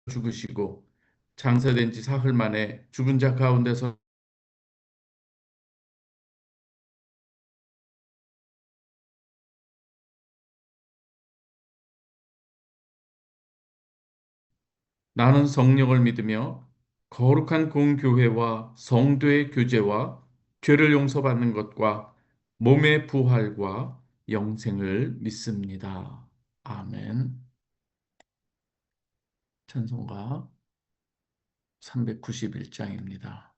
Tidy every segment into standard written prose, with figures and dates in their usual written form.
죽으시고 장사된 지 사흘 만에 죽은 자 가운데서 나는 성령을 믿으며 거룩한 공교회와 성도의 교제와 죄를 용서받는 것과 몸의 부활과 영생을 믿습니다. 아멘. 찬송가 391장입니다.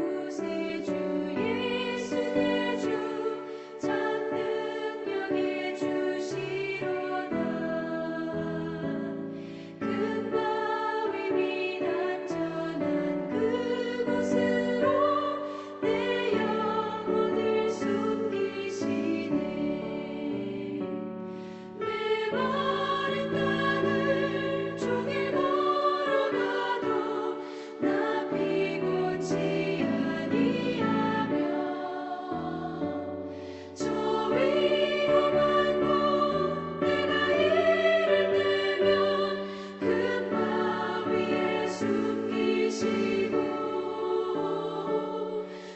구세주 예수 내 주 참능력의 주시로다. 금과 위 안전한 그곳으로 내 영혼을 숨기시네. 메마른 땅을 종일 걸어가도 나 피곤치 아니하며 저 위험한 곳 내가 이를 내면 큰 바 위에 숨기시고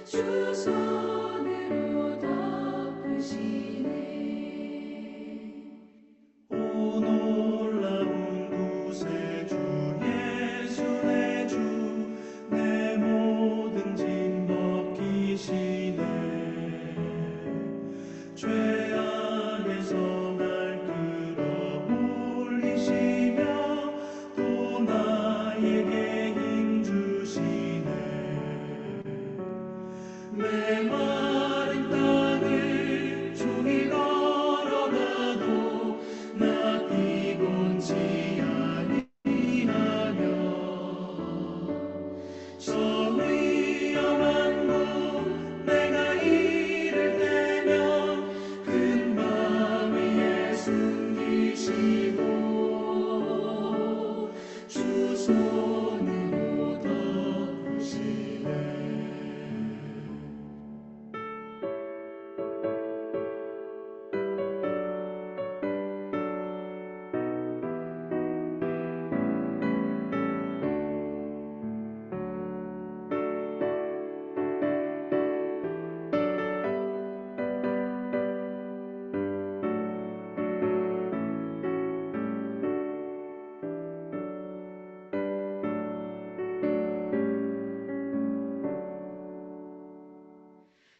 주 손으로 덮으시네. 오 놀라운 구세주 예수 내 주 내 모든 짐 벗기시네. 죄악에서 날 끌어올리시며 또 나에게 힘 주시네. 메마른 땅을 종일 걸어가도 나 피곤치 아니하며 저 위험한 곳 내가 이를 내면 큰 바 위에 숨기시고 주 손으로 덮으시네.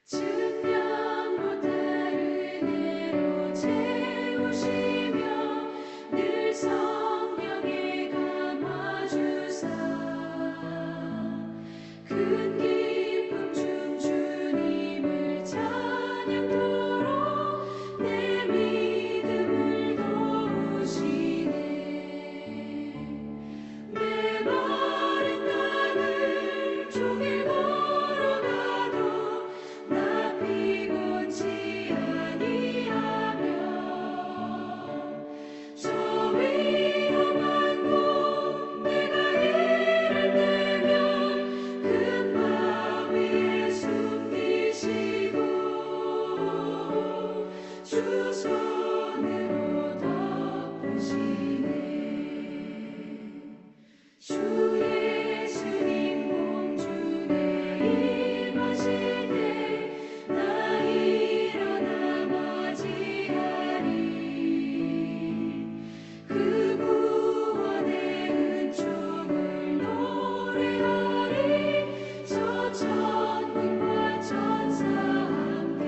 측량 못할 은혜로 채우시며 늘 성령에 감화주사 큰 기쁨 중 주님을 찬양토록 내 믿음을 도우시네. 메마른 땅을 종일 걸어가도 나 피곤치 아니하며 저 위험한 곳 내가 이를 내면 큰 바 위에 숨기시고 주 손으로 덮으시네. 주 예수님 공중에 임하실 때 나 일어나 맞이하리. 그 구원의 은총을 노래하리. 저 천군과 천사 함께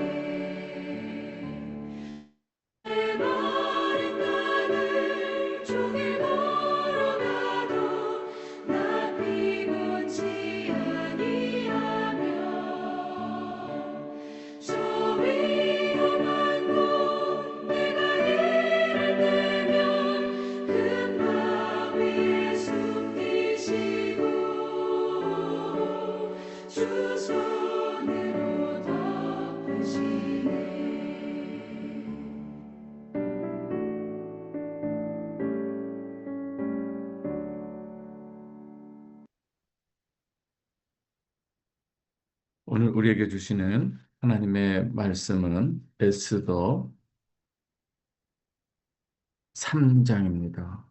메마른 땅을 종일 걸어가도 오늘 우리에게 주시는 하나님의 말씀은 에스더 3장입니다.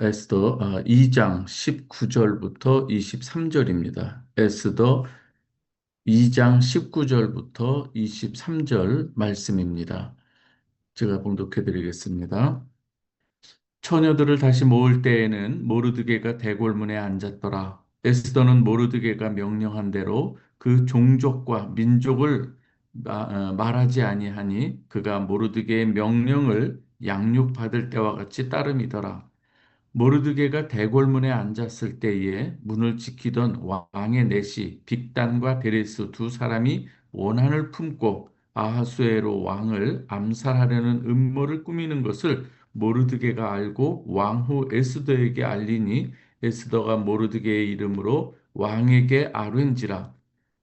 에스더 2장 19절부터 23절입니다. 에스더 2장 19절부터 23절 말씀입니다. 제가 봉독해 드리겠습니다. 처녀들을 다시 모을 때에는 모르드게가 대궐문에 앉았더라. 에스더는 모르드게가 명령한 대로 그 종족과 민족을 말하지 아니하니 그가 모르드게의 명령을 양육받을 때와 같이 따름이더라. 모르드게가 대궐문에 앉았을 때에 문을 지키던 왕의 내시 빅단과 베레스 두 사람이 원한을 품고 아하수에로 왕을 암살하려는 음모를 꾸미는 것을 모르드게가 알고 왕후 에스더에게 알리니 에스더가 모르드게의 이름으로 왕에게 아뢰인지라.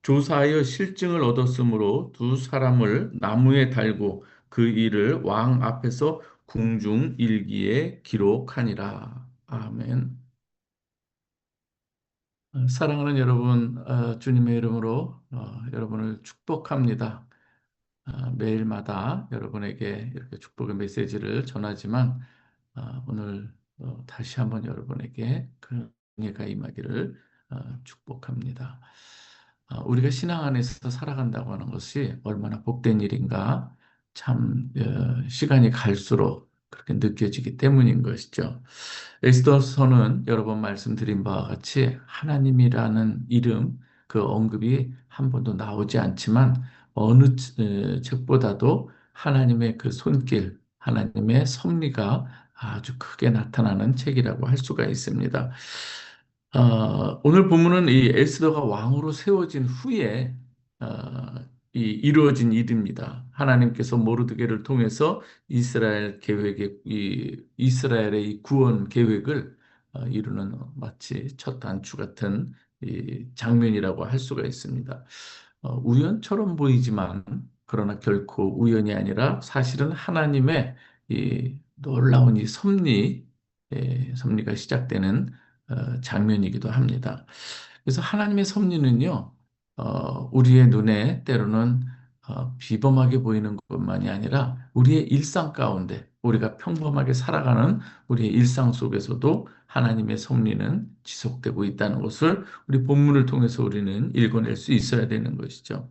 조사하여 실증을 얻었으므로 두 사람을 나무에 달고 그 일을 왕 앞에서 궁중 일기에 기록하니라. 아멘. 사랑하는 여러분, 주님의 이름으로 여러분을 축복합니다. 매일마다 여러분에게 이렇게 축복의 메시지를 전하지만 오늘 다시 한번 여러분에게 그 은혜가 임하기를 축복합니다. 우리가 신앙 안에서 살아간다고 하는 것이 얼마나 복된 일인가 참 시간이 갈수록 그렇게 느껴지기 때문인 것이죠. 에스더서는 여러 번 말씀드린 바와 같이 하나님이라는 이름 그 언급이 한 번도 나오지 않지만 어느 책보다도 하나님의 그 손길, 하나님의 섭리가 아주 크게 나타나는 책이라고 할 수가 있습니다. 오늘 본문은 이 에스더가 왕으로 세워진 후에 이루어진 일입니다. 하나님께서 모르드게를 통해서 이스라엘의 이 구원 계획을 이루는 마치 첫 단추 같은 이 장면이라고 할 수가 있습니다. 우연처럼 보이지만 그러나 결코 우연이 아니라 사실은 하나님의 이 놀라운 이 섭리가 시작되는 장면이기도 합니다. 그래서 하나님의 섭리는요, 우리의 눈에 때로는 비범하게 보이는 것만이 아니라 우리의 일상 가운데 우리가 평범하게 살아가는 우리의 일상 속에서도 하나님의 섭리는 지속되고 있다는 것을 우리 본문을 통해서 우리는 읽어낼 수 있어야 되는 것이죠.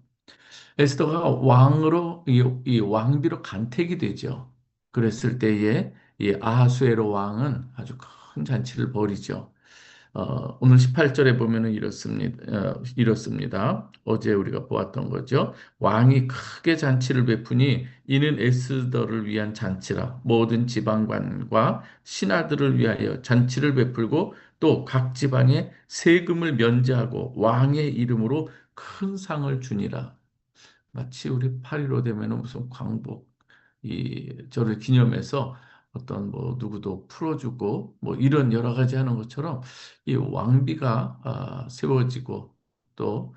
에스더가 왕으로 이 왕비로 간택이 되죠. 그랬을 때에 이 아하수에로 왕은 아주 큰 잔치를 벌이죠. 오늘 18절에 보면은 이렇습니다. 어제 우리가 보았던 거죠. 왕이 크게 잔치를 베푸니 이는 에스더를 위한 잔치라. 모든 지방관과 신하들을 위하여 잔치를 베풀고 또 각 지방에 세금을 면제하고 왕의 이름으로 큰 상을 주니라. 마치 우리 8.15 되면은 무슨 광복 이 저를 기념해서 어떤 뭐 누구도 풀어주고 뭐 이런 여러 가지 하는 것처럼 이 왕비가 세워지고 또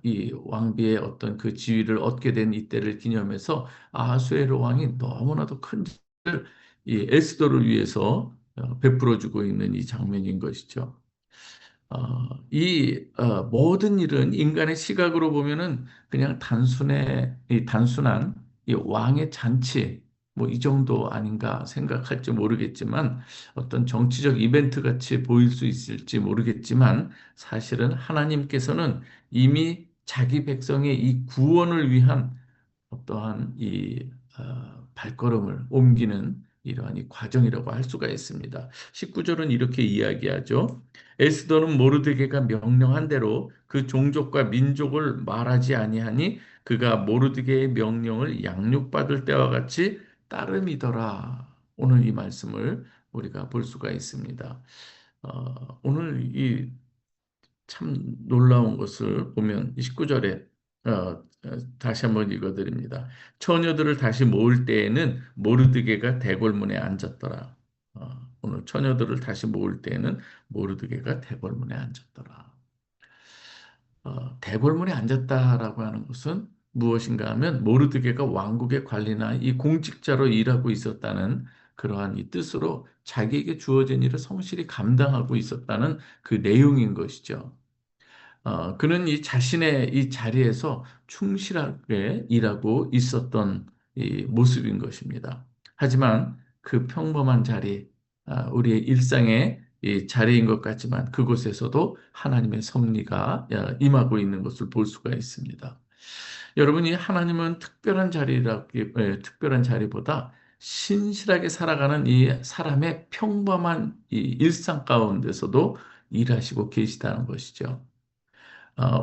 이 왕비의 어떤 그 지위를 얻게 된 이때를 기념해서 아하수에로 왕이 너무나도 큰 일을 이 에스더를 위해서 베풀어주고 있는 이 장면인 것이죠. 모든 일은 인간의 시각으로 보면은 그냥 단순한 이 왕의 잔치, 뭐 이 정도 아닌가 생각할지 모르겠지만 어떤 정치적 이벤트 같이 보일 수 있을지 모르겠지만 사실은 하나님께서는 이미 자기 백성의 이 구원을 위한 어떠한 발걸음을 옮기는 이러한 이 과정이라고 할 수가 있습니다. 19절은 이렇게 이야기하죠. 에스더는 모르드게가 명령한 대로 그 종족과 민족을 말하지 아니하니 그가 모르드게의 명령을 양육받을 때와 같이 따름이더라. 오늘 이 말씀을 우리가 볼 수가 있습니다. 오늘 이 참 놀라운 것을 보면 19절에 다시 한번 읽어드립니다. 처녀들을 다시 모을 때에는 모르드게가 대궐문에 앉았더라. 오늘 처녀들을 다시 모을 때에는 모르드게가 대궐문에 앉았더라. 대궐문에 앉았다라고 하는 것은 무엇인가 하면 모르드게가 왕국의 관리나 이 공직자로 일하고 있었다는 그러한 이 뜻으로 자기에게 주어진 일을 성실히 감당하고 있었다는 그 내용인 것이죠. 그는 이 자신의 이 자리에서 충실하게 일하고 있었던 이 모습인 것입니다. 하지만 그 평범한 자리, 우리의 일상의 이 자리인 것 같지만 그곳에서도 하나님의 섭리가 임하고 있는 것을 볼 수가 있습니다. 여러분이 하나님은 특별한 자리보다 신실하게 살아가는 이 사람의 평범한 이 일상 가운데서도 일하시고 계시다는 것이죠.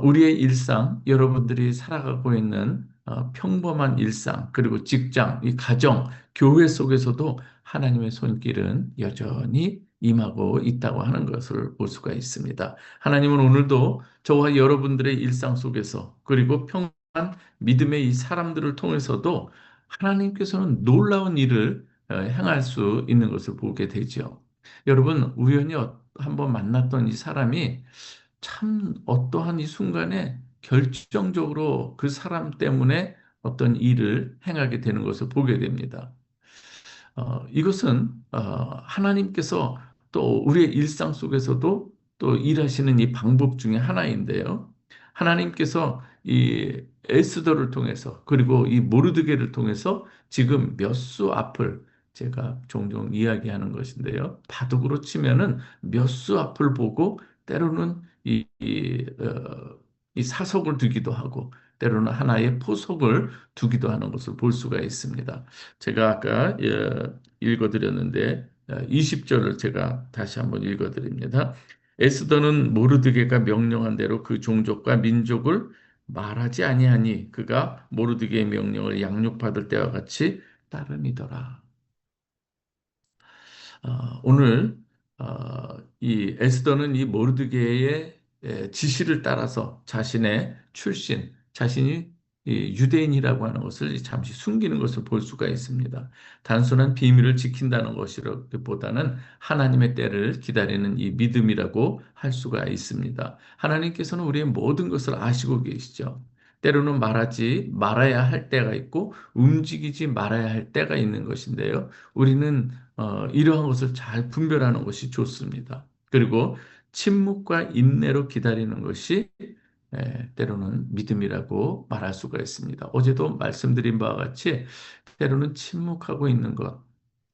우리의 일상, 여러분들이 살아가고 있는 평범한 일상, 그리고 직장, 이 가정, 교회 속에서도 하나님의 손길은 여전히 임하고 있다고 하는 것을 볼 수가 있습니다. 하나님은 오늘도 저와 여러분들의 일상 속에서, 그리고 평범한 믿음의 이 사람들을 통해서도 하나님께서는 놀라운 일을 행할 수 있는 것을 보게 되죠. 여러분, 우연히 한번 만났던 이 사람이 참 어떠한 이 순간에 결정적으로 그 사람 때문에 어떤 일을 행하게 되는 것을 보게 됩니다. 이것은 하나님께서 또 우리의 일상 속에서도 또 일하시는 이 방법 중에 하나인데요. 하나님께서 이 에스더를 통해서 그리고 이 모르드게를 통해서 지금 몇 수 앞을 제가 종종 이야기하는 것인데요. 바둑으로 치면은 몇 수 앞을 보고 때로는 이 사석을 두기도 하고 때로는 하나의 포석을 두기도 하는 것을 볼 수가 있습니다. 제가 아까 읽어드렸는데 20절을 제가 다시 한번 읽어드립니다. 에스더는 모르드게가 명령한 대로 그 종족과 민족을 말하지 아니하니 그가 모르드게의 명령을 양육받을 때와 같이 따르니더라. 오늘 이 에스더는 이 모르드게의 지시를 따라서 자신의 출신, 자신이 이 유대인이라고 하는 것을 잠시 숨기는 것을 볼 수가 있습니다. 단순한 비밀을 지킨다는 것보다는 하나님의 때를 기다리는 이 믿음이라고 할 수가 있습니다. 하나님께서는 우리의 모든 것을 아시고 계시죠. 때로는 말하지 말아야 할 때가 있고 움직이지 말아야 할 때가 있는 것인데요. 우리는 이러한 것을 잘 분별하는 것이 좋습니다. 그리고 침묵과 인내로 기다리는 것이 때로는 믿음이라고 말할 수가 있습니다. 어제도 말씀드린 바와 같이 때로는 침묵하고 있는 것,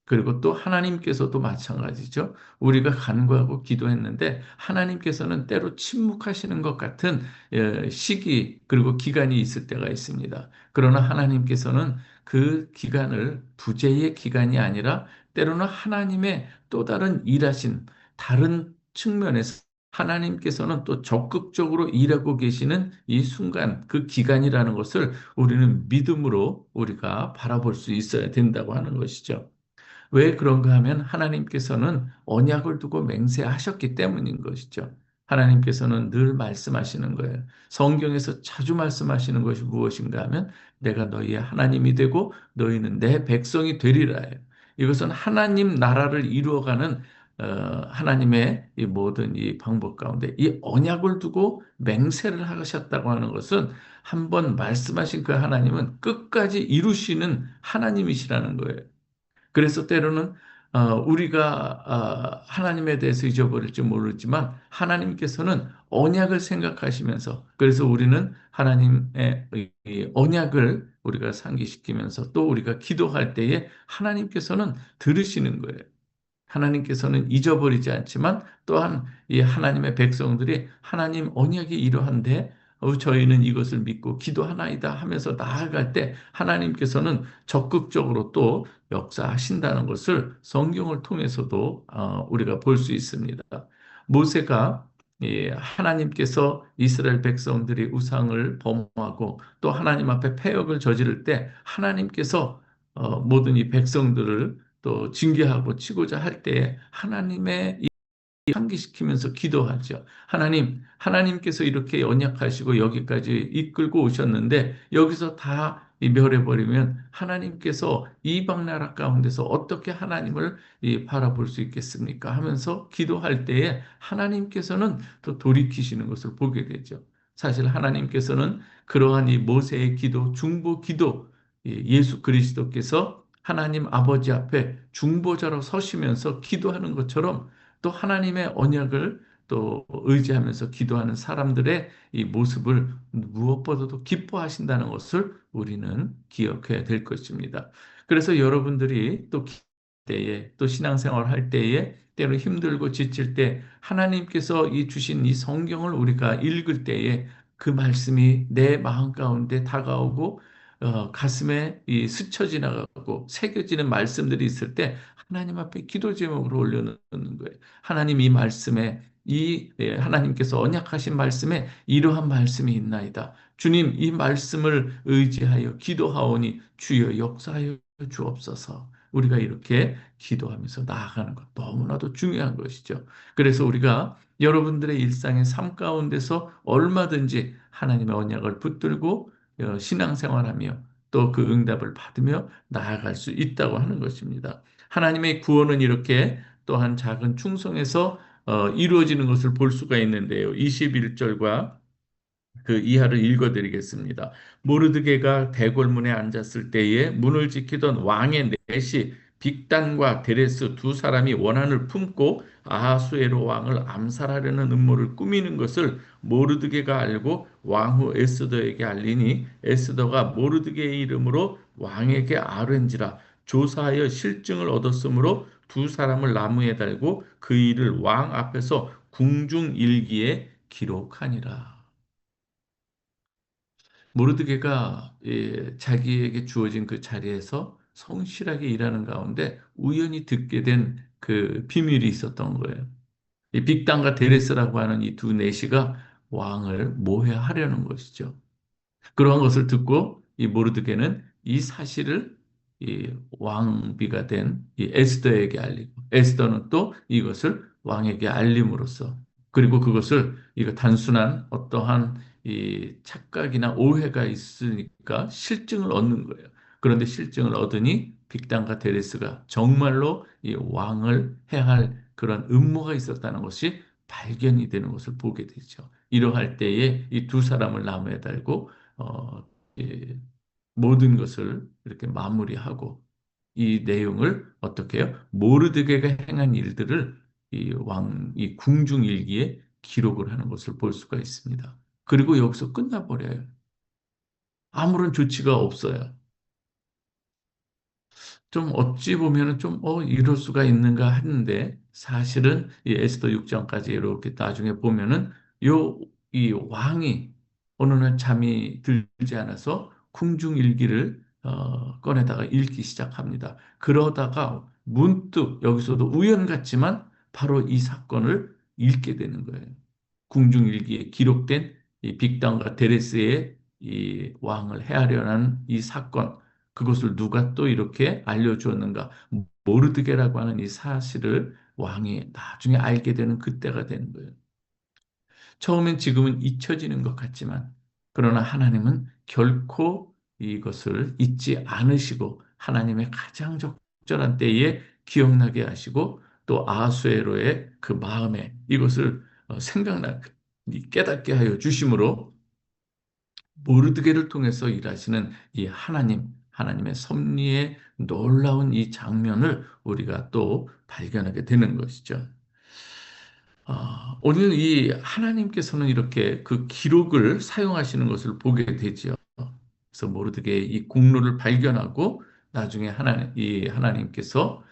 그리고 또 하나님께서도 마찬가지죠. 우리가 간구하고 기도했는데 하나님께서는 때로 침묵하시는 것 같은 시기 그리고 기간이 있을 때가 있습니다. 그러나 하나님께서는 그 기간을 부재의 기간이 아니라 때로는 하나님의 또 다른 일하신 다른 측면에서 하나님께서는 또 적극적으로 일하고 계시는 이 순간, 그 기간이라는 것을 우리는 믿음으로 우리가 바라볼 수 있어야 된다고 하는 것이죠. 왜 그런가 하면 하나님께서는 언약을 두고 맹세하셨기 때문인 것이죠. 하나님께서는 늘 말씀하시는 거예요. 성경에서 자주 말씀하시는 것이 무엇인가 하면 내가 너희의 하나님이 되고 너희는 내 백성이 되리라예요. 이것은 하나님 나라를 이루어가는 하나님의 이 모든 이 방법 가운데 이 언약을 두고 맹세를 하셨다고 하는 것은 한번 말씀하신 그 하나님은 끝까지 이루시는 하나님이시라는 거예요. 그래서 때로는 우리가 하나님에 대해서 잊어버릴지 모르지만 하나님께서는 언약을 생각하시면서 그래서 우리는 하나님의 이 언약을 우리가 상기시키면서 또 우리가 기도할 때에 하나님께서는 들으시는 거예요. 하나님께서는 잊어버리지 않지만 또한 이 하나님의 백성들이 하나님 언약이 이러한데 저희는 이것을 믿고 기도하나이다 하면서 나아갈 때 하나님께서는 적극적으로 또 역사하신다는 것을 성경을 통해서도 우리가 볼 수 있습니다. 모세가 하나님께서 이스라엘 백성들이 우상을 범하고 또 하나님 앞에 패역을 저지를 때 하나님께서 모든 이 백성들을 또 징계하고 치고자 할 때에 하나님의 상기시키면서 기도하죠. 하나님께서 이렇게 언약하시고 여기까지 이끌고 오셨는데 여기서 다 멸해버리면 하나님께서 이방 나라 가운데서 어떻게 하나님을 바라볼 수 있겠습니까? 하면서 기도할 때에 하나님께서는 또 돌이키시는 것을 보게 되죠. 사실 하나님께서는 그러한 이 모세의 기도, 중보 기도, 예수 그리스도께서 하나님 아버지 앞에 중보자로 서시면서 기도하는 것처럼 또 하나님의 언약을 또 의지하면서 기도하는 사람들의 이 모습을 무엇보다도 기뻐하신다는 것을 우리는 기억해야 될 것입니다. 그래서 여러분들이 또 때에 또 신앙생활 할 때에 때로 힘들고 지칠 때 하나님께서 이 주신 이 성경을 우리가 읽을 때에 그 말씀이 내 마음 가운데 다가오고 가슴에 이 스쳐 지나가고 새겨지는 말씀들이 있을 때 하나님 앞에 기도 제목으로 올려놓는 거예요. 하나님 이 말씀에 하나님께서 언약하신 말씀에 이러한 말씀이 있나이다. 주님 이 말씀을 의지하여 기도하오니 주여 역사하여 주옵소서. 우리가 이렇게 기도하면서 나아가는 것 너무나도 중요한 것이죠. 그래서 우리가 여러분들의 일상의 삶 가운데서 얼마든지 하나님의 언약을 붙들고 신앙생활하며 또 그 응답을 받으며 나아갈 수 있다고 하는 것입니다. 하나님의 구원은 이렇게 또한 작은 충성에서 이루어지는 것을 볼 수가 있는데요. 21절과 그 이하를 읽어드리겠습니다. 모르드게가 대궐문에 앉았을 때에 문을 지키던 왕의 넷이 빅단과 데레스 두 사람이 원한을 품고 아하수에로 왕을 암살하려는 음모를 꾸미는 것을 모르드게가 알고 왕후 에스더에게 알리니 에스더가 모르드게의 이름으로 왕에게 아뢰니라. 조사하여 실증을 얻었으므로 두 사람을 나무에 달고 그 일을 왕 앞에서 궁중일기에 기록하니라. 모르드게가 자기에게 주어진 그 자리에서 성실하게 일하는 가운데 우연히 듣게 된 그 비밀이 있었던 거예요. 이 빅단과 데레스라고 하는 이 두 내시가 왕을 모해하려는 것이죠. 그러한 것을 듣고 이 모르드게는 이 사실을 이 왕비가 된 이 에스더에게 알리고 에스더는 또 이것을 왕에게 알림으로써 그리고 그것을 이거 단순한 어떠한 이 착각이나 오해가 있으니까 실증을 얻는 거예요. 그런데 실증을 얻으니 빅단과 데레스가 정말로 이 왕을 해할 그런 음모가 있었다는 것이 발견이 되는 것을 보게 되죠. 이러할 때에 이 두 사람을 나무에 달고 어, 이 모든 것을 이렇게 마무리하고 이 내용을 어떻게 해요? 모르드게가 행한 일들을 이 궁중일기에 기록을 하는 것을 볼 수가 있습니다. 그리고 여기서 끝나버려요. 아무런 조치가 없어요. 좀 어찌 보면은 좀, 이럴 수가 있는가 했는데, 사실은 이 에스더 6장까지 이렇게 나중에 보면은, 요, 이 왕이 어느 날 잠이 들지 않아서 궁중일기를, 꺼내다가 읽기 시작합니다. 그러다가 문득 여기서도 우연 같지만 바로 이 사건을 읽게 되는 거예요. 궁중일기에 기록된 이 빅단과 데레스의 이 왕을 해하려는 이 사건, 그것을 누가 또 이렇게 알려주었는가? 모르드게라고 하는 이 사실을 왕이 나중에 알게 되는 그때가 되는 거예요. 처음엔 지금은 잊혀지는 것 같지만, 그러나 하나님은 결코 이것을 잊지 않으시고, 하나님의 가장 적절한 때에 기억나게 하시고, 또 아하수에로의 그 마음에 이것을 깨닫게 하여 주심으로 모르드게를 통해서 일하시는 이 하나님의 섭리의 놀라운 이 장면을 우리가 또 발견하게 되는 것이죠. 오늘 이 하나님께서는 이렇게 그 기록을 사용하시는 것을 보게 되지요. 그래서 모르드게의 이 공로를 발견하고 나중에 이 하나님께서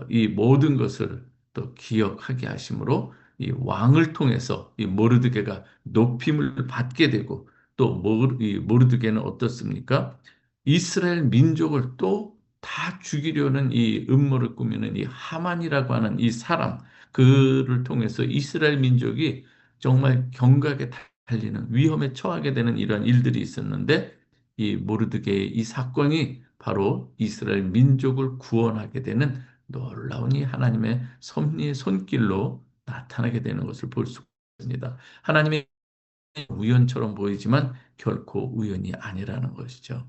이 모든 것을 또 기억하게 하심으로 이 왕을 통해서 이 모르드게가 높임을 받게 되고 또 이 모르드게는 어떻습니까? 이스라엘 민족을 또 다 죽이려는 이 음모를 꾸미는 이 하만이라고 하는 이 사람 그를 통해서 이스라엘 민족이 정말 경각에 달리는 위험에 처하게 되는 이런 일들이 있었는데 이 모르드게의 이 사건이 바로 이스라엘 민족을 구원하게 되는 놀라운 이 하나님의 섭리의 손길로 나타나게 되는 것을 볼 수 있습니다. 하나님의 우연처럼 보이지만 결코 우연이 아니라는 것이죠.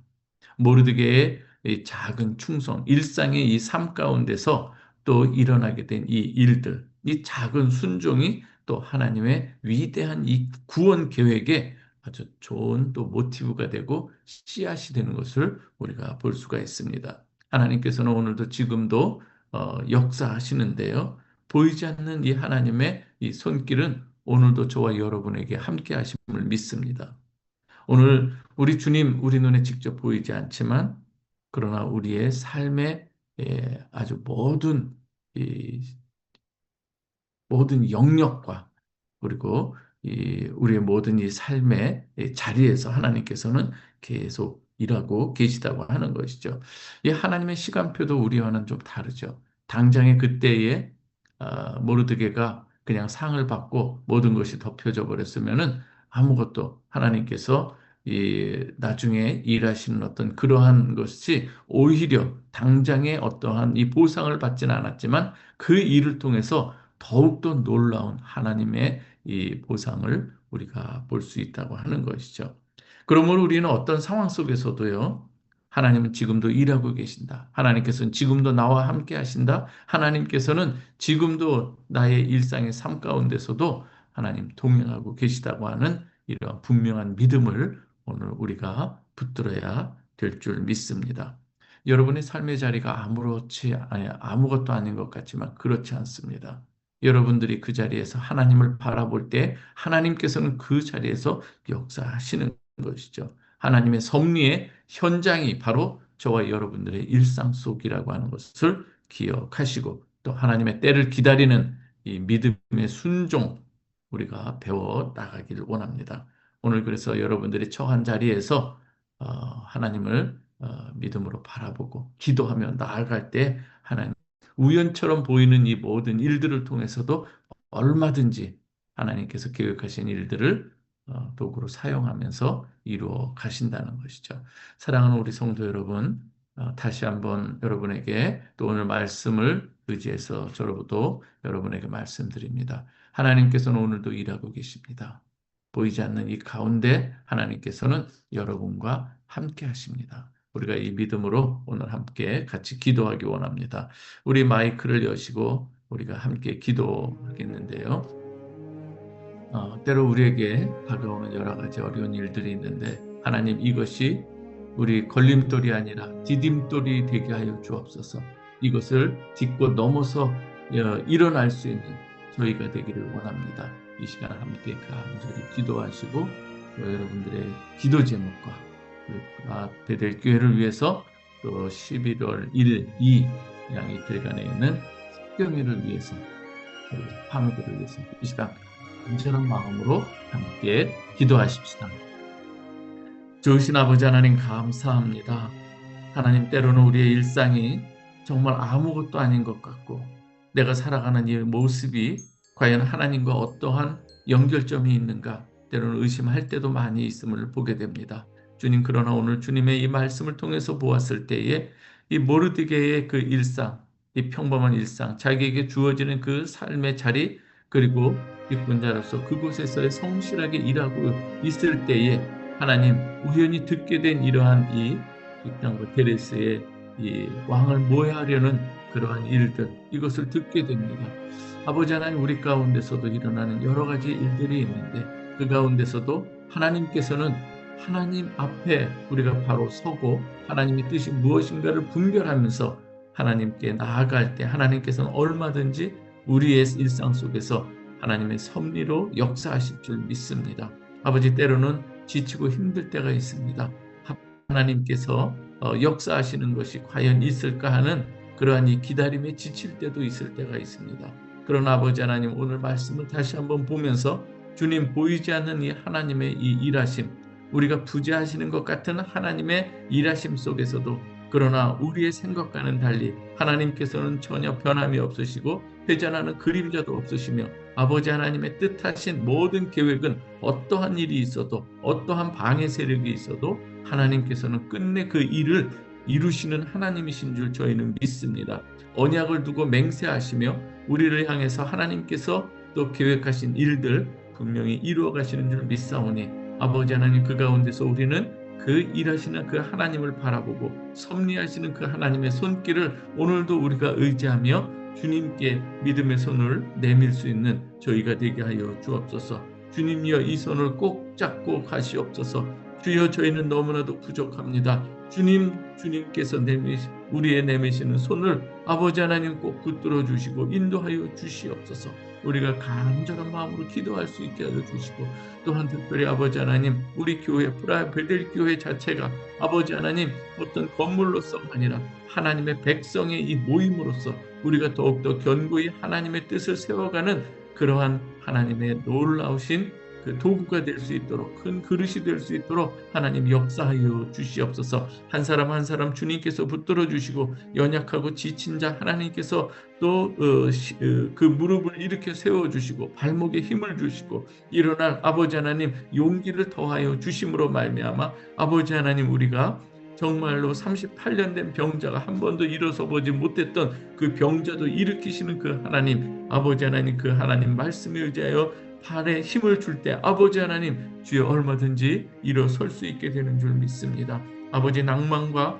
모르드게의 이 작은 충성, 일상의 이 삶 가운데서 또 일어나게 된 이 일들, 이 작은 순종이 또 하나님의 위대한 이 구원 계획에 아주 좋은 또 모티브가 되고 씨앗이 되는 것을 우리가 볼 수가 있습니다. 하나님께서는 오늘도 지금도 역사하시는데요. 보이지 않는 이 하나님의 이 손길은 오늘도 저와 여러분에게 함께 하심을 믿습니다. 오늘 우리 주님 우리 눈에 직접 보이지 않지만 그러나 우리의 삶의 아주 이 모든 영역과 그리고 우리의 모든 이 삶의 이 자리에서 하나님께서는 계속 일하고 계시다고 하는 것이죠. 이 하나님의 시간표도 우리와는 좀 다르죠. 당장의 그때에 모르드게가 그냥 상을 받고 모든 것이 덮여져 버렸으면은 아무것도 하나님께서 나중에 일하시는 어떤 그러한 것이 오히려 당장의 어떠한 이 보상을 받지는 않았지만 그 일을 통해서 더욱더 놀라운 하나님의 이 보상을 우리가 볼 수 있다고 하는 것이죠. 그러므로 우리는 어떤 상황 속에서도요, 하나님은 지금도 일하고 계신다. 하나님께서는 지금도 나와 함께 하신다. 하나님께서는 지금도 나의 일상의 삶 가운데서도 하나님 동행하고 계시다고 하는 이러한 분명한 믿음을 오늘 우리가 붙들어야 될 줄 믿습니다. 여러분의 삶의 자리가 아무것도 아닌 것 같지만 그렇지 않습니다. 여러분들이 그 자리에서 하나님을 바라볼 때 하나님께서는 그 자리에서 역사하시는 것이죠. 하나님의 섭리의 현장이 바로 저와 여러분들의 일상 속이라고 하는 것을 기억하시고 또 하나님의 때를 기다리는 이 믿음의 순종 우리가 배워 나가기를 원합니다. 오늘 그래서 여러분들이 처한 자리에서 하나님을 믿음으로 바라보고 기도하며 나아갈 때 하나님 우연처럼 보이는 이 모든 일들을 통해서도 얼마든지 하나님께서 계획하신 일들을 도구로 사용하면서 이루어 가신다는 것이죠. 사랑하는 우리 성도 여러분, 다시 한번 여러분에게 또 오늘 말씀을 의지해서 저로부터 여러분에게 말씀드립니다. 하나님께서는 오늘도 일하고 계십니다. 보이지 않는 이 가운데 하나님께서는 여러분과 함께 하십니다. 우리가 이 믿음으로 오늘 함께 같이 기도하기 원합니다. 우리 마이크를 여시고 우리가 함께 기도하겠는데요. 때로 우리에게 다가오는 여러 가지 어려운 일들이 있는데 하나님 이것이 우리 걸림돌이 아니라 디딤돌이 되게 하여 주옵소서. 이것을 딛고 넘어서 일어날 수 있는 저희가 되기를 원합니다. 이 시간 함께 간절히 기도하시고 여러분들의 기도 제목과 베델교회를 위해서 또 11월 1일, 2 양이틀간에 있는 십경일을 위해서 파묘들을 위해서 이 시간 간절한 마음으로 함께 기도하십시다. 좋으신 아버지 하나님 감사합니다. 하나님 때로는 우리의 일상이 정말 아무것도 아닌 것 같고 내가 살아가는 이 모습이 과연 하나님과 어떠한 연결점이 있는가 때로는 의심할 때도 많이 있음을 보게 됩니다. 주님 그러나 오늘 주님의 이 말씀을 통해서 보았을 때에 이 모르드게의 그 일상, 이 평범한 일상, 자기에게 주어지는 그 삶의 자리 그리고 기권자로서 그곳에서 성실하게 일하고 있을 때에 하나님 우연히 듣게 된 이러한 이 빅당과 테레스의 이 왕을 모해하려는 그러한 일들 이것을 듣게 됩니다. 아버지 하나님 우리 가운데서도 일어나는 여러 가지 일들이 있는데 그 가운데서도 하나님께서는 하나님 앞에 우리가 바로 서고 하나님의 뜻이 무엇인가를 분별하면서 하나님께 나아갈 때 하나님께서는 얼마든지 우리의 일상 속에서 하나님의 섭리로 역사하실 줄 믿습니다. 아버지 때로는 지치고 힘들 때가 있습니다. 하나님께서 역사하시는 것이 과연 있을까 하는 그러한 이 기다림에 지칠 때도 있을 때가 있습니다. 그러나 아버지 하나님 오늘 말씀을 다시 한번 보면서 주님 보이지 않는 이 하나님의 이 일하심 우리가 부재하시는 것 같은 하나님의 일하심 속에서도 그러나 우리의 생각과는 달리 하나님께서는 전혀 변함이 없으시고 회전하는 그림자도 없으시며 아버지 하나님의 뜻하신 모든 계획은 어떠한 일이 있어도 어떠한 방해 세력이 있어도 하나님께서는 끝내 그 일을 이루시는 하나님이신 줄 저희는 믿습니다. 언약을 두고 맹세하시며 우리를 향해서 하나님께서 또 계획하신 일들 분명히 이루어 가시는 줄 믿사오니 아버지 하나님 그 가운데서 우리는 그 일하시는 그 하나님을 바라보고 섭리하시는 그 하나님의 손길을 오늘도 우리가 의지하며 주님께 믿음의 손을 내밀 수 있는 저희가 되게 하여 주옵소서. 주님이여 이 손을 꼭 잡고 가시옵소서. 주여 저희는 너무나도 부족합니다. 주님께서 우리의 내미시는 손을 아버지 하나님 꼭 붙들어 주시고 인도하여 주시옵소서. 우리가 간절한 마음으로 기도할 수 있게 하여 주시고, 또한 특별히 아버지 하나님, 우리 교회 베델 교회 자체가 아버지 하나님 어떤 건물로서가 아니라 하나님의 백성의 이 모임으로서 우리가 더욱더 견고히 하나님의 뜻을 세워가는 그러한 하나님의 놀라우신 그 도구가 될 수 있도록, 큰 그릇이 될 수 있도록 하나님 역사하여 주시옵소서. 한 사람 한 사람 주님께서 붙들어 주시고, 연약하고 지친 자 하나님께서 또 그 무릎을 일으켜 세워 주시고, 발목에 힘을 주시고, 일어날 아버지 하나님 용기를 더하여 주심으로 말미암아 아버지 하나님, 우리가 정말로 38년 된 병자가 한 번도 일어서 보지 못했던 그 병자도 일으키시는 그 하나님, 아버지 하나님, 그 하나님 말씀에 의지하여 발에 힘을 줄 때 아버지 하나님, 주여 얼마든지 일어설 수 있게 되는 줄 믿습니다. 아버지, 낭만과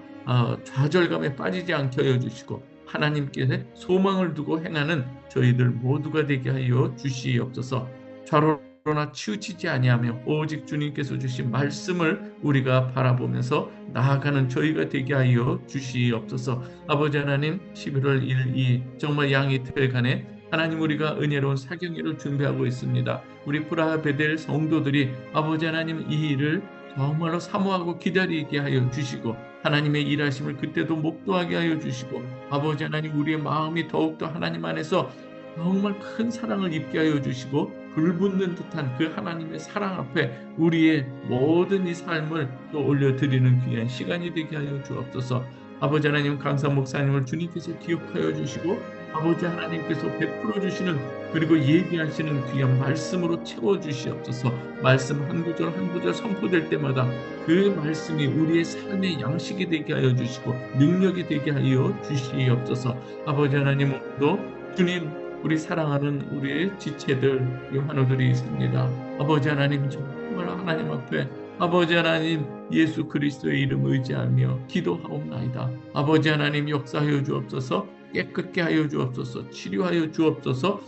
좌절감에 빠지지 않게 하여 주시고, 하나님께 소망을 두고 행하는 저희들 모두가 되게 하여 주시옵소서. 좌로나 치우치지 아니하며 오직 주님께서 주신 말씀을 우리가 바라보면서 나아가는 저희가 되게 하여 주시옵소서. 아버지 하나님, 11월 1, 2 정말 양이틀간에 하나님, 우리가 은혜로운 사경일을 준비하고 있습니다. 우리 프라하 베델 성도들이 아버지 하나님 이 일을 정말로 사모하고 기다리게 하여 주시고, 하나님의 일하심을 그때도 목도하게 하여 주시고, 아버지 하나님, 우리의 마음이 더욱더 하나님 안에서 정말 큰 사랑을 입게 하여 주시고, 불붙는 듯한 그 하나님의 사랑 앞에 우리의 모든 이 삶을 또 올려드리는 귀한 시간이 되게 하여 주옵소서. 아버지 하나님, 강사 목사님을 주님께서 기억하여 주시고, 아버지 하나님께서 베풀어 주시는, 그리고 예비하시는 귀한 말씀으로 채워 주시옵소서. 말씀 한 구절 한 구절 선포될 때마다 그 말씀이 우리의 삶의 양식이 되게 하여 주시고 능력이 되게 하여 주시옵소서. 아버지 하나님, 오늘도 주님, 우리 사랑하는 우리의 지체들, 요한우들이 있습니다. 아버지 하나님, 정말 하나님 앞에 아버지 하나님 예수 그리스도의 이름 의지하며 기도하옵나이다. 아버지 하나님, 역사하여 주옵소서. 깨끗게 하여 주옵소서. 치료하여 주옵소서.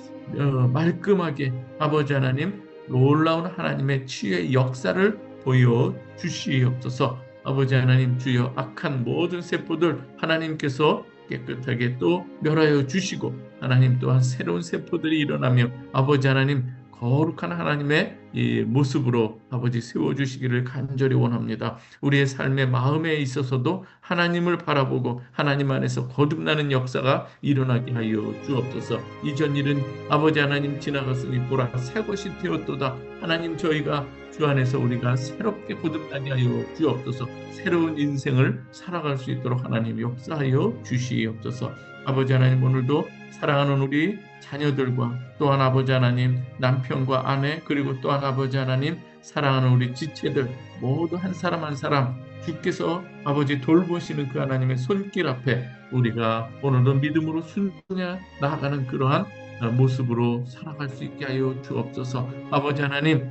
말끔하게 아버지 하나님 놀라운 하나님의 치유의 역사를 보여 주시옵소서. 아버지 하나님, 주여 악한 모든 세포들 하나님께서 깨끗하게 또 멸하여 주시고, 하나님 또한 새로운 세포들이 일어나며 아버지 하나님 거룩한 하나님의 이 모습으로 아버지 세워주시기를 간절히 원합니다. 우리의 삶의 마음에 있어서도 하나님을 바라보고 하나님 안에서 거듭나는 역사가 일어나게 하여 주옵소서. 이전 일은 아버지 하나님 지나갔으니 보라 새 것이 되었도다. 하나님, 저희가 주 안에서 우리가 새롭게 거듭나게 하여 주옵소서. 새로운 인생을 살아갈 수 있도록 하나님 역사하여 주시옵소서. 아버지 하나님, 오늘도 사랑하는 우리 자녀들과 또한 아버지 하나님 남편과 아내, 그리고 또한 아버지 하나님 사랑하는 우리 지체들 모두 한 사람 한 사람 주께서 아버지 돌보시는 그 하나님의 손길 앞에 우리가 오늘도 믿음으로 순종해 나아가는 그러한 모습으로 살아갈 수 있게 하여 주옵소서. 아버지 하나님,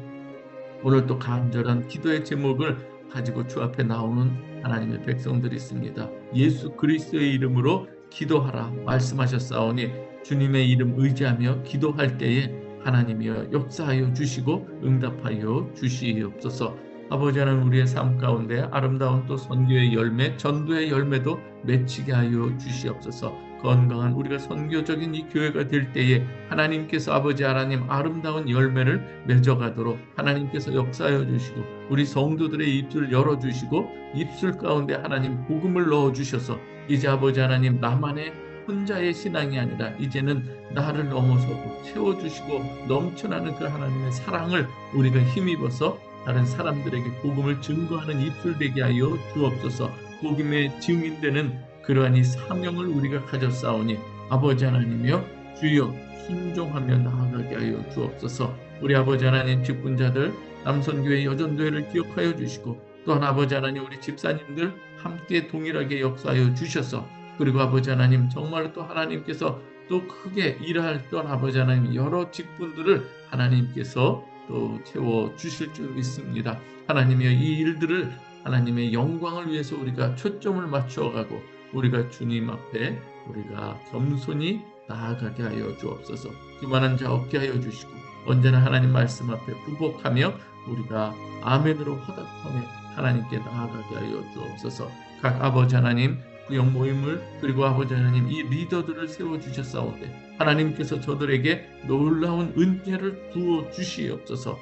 오늘 또 간절한 기도의 제목을 가지고 주 앞에 나오는 하나님의 백성들이 있습니다. 예수 그리스도의 이름으로 기도하라 말씀하셨사오니 주님의 이름 의지하며 기도할 때에 하나님이여 역사하여 주시고 응답하여 주시옵소서. 아버지 하나님, 우리의 삶 가운데 아름다운 또 선교의 열매, 전도의 열매도 맺히게 하여 주시옵소서. 건강한 우리가 선교적인 이 교회가 될 때에 하나님께서 아버지 하나님 아름다운 열매를 맺어가도록 하나님께서 역사하여 주시고, 우리 성도들의 입술을 열어주시고 입술 가운데 하나님 복음을 넣어주셔서 이제 아버지 하나님 나만의 혼자의 신앙이 아니라 이제는 나를 넘어서고 채워주시고 넘쳐나는 그 하나님의 사랑을 우리가 힘입어서 다른 사람들에게 복음을 증거하는 입술 되게 하여 주옵소서. 복음의 증인되는 그러한 이 사명을 우리가 가졌사오니 아버지 하나님이여 주여 순종하며 나아가게 하여 주옵소서. 우리 아버지 하나님 직분자들 남선교회 여전교회를 기억하여 주시고, 또한 아버지 하나님 우리 집사님들 함께 동일하게 역사하여 주셔서, 그리고 아버지 하나님 정말 또 하나님께서 또 크게 일하던 아버지 하나님 여러 직분들을 하나님께서 또 채워 주실 줄 믿습니다. 하나님이여 이 일들을 하나님의 영광을 위해서 우리가 초점을 맞추어가고 우리가 주님 앞에 우리가 겸손히 나아가게 하여 주옵소서. 기만한 자 없게 하여 주시고 언제나 하나님 말씀 앞에 부복하며 우리가 아멘으로 화답하며 하나님께 나아가게 하여 주옵소서. 각 아버지 하나님 구역 모임을 그리고 아버지 하나님 이 리더들을 세워주셨사오되 하나님께서 저들에게 놀라운 은혜를 부어 주시옵소서.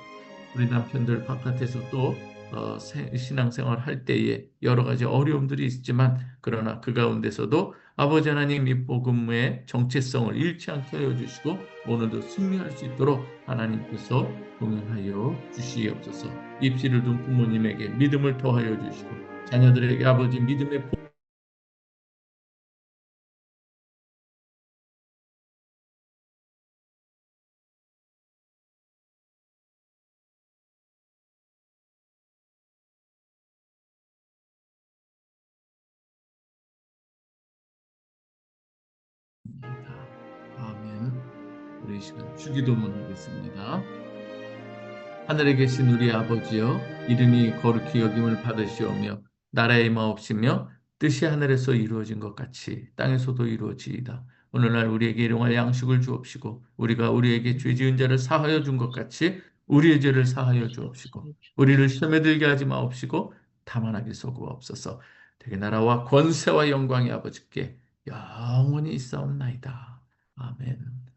우리 남편들 바깥에서 또 신앙생활 할 때에 여러 가지 어려움들이 있지만 그러나 그 가운데서도 아버지 하나님 이 복음의 정체성을 잃지 않게 하여 주시고 오늘도 승리할 수 있도록 하나님께서 동행하여 주시옵소서. 입시를 둔 부모님에게 믿음을 더하여 주시고 자녀들에게 아버지 믿음의 복입니다. 아멘. 우리 이 시간 주기도문 하겠습니다. 하늘에 계신 우리 아버지여, 이름이 거룩히 여김을 받으시오며 나라의 마옵시며 뜻이 하늘에서 이루어진 것 같이 땅에서도 이루어지이다. 오늘날 우리에게 일용할 양식을 주옵시고 우리가 우리에게 죄 지은 자를 사하여 준 것 같이 우리의 죄를 사하여 주옵시고 우리를 시험에 들게 하지 마옵시고 다만 하게 쏘고옵소서. 대개 나라와 권세와 영광이 아버지께 영원히 있사옵나이다. 아멘.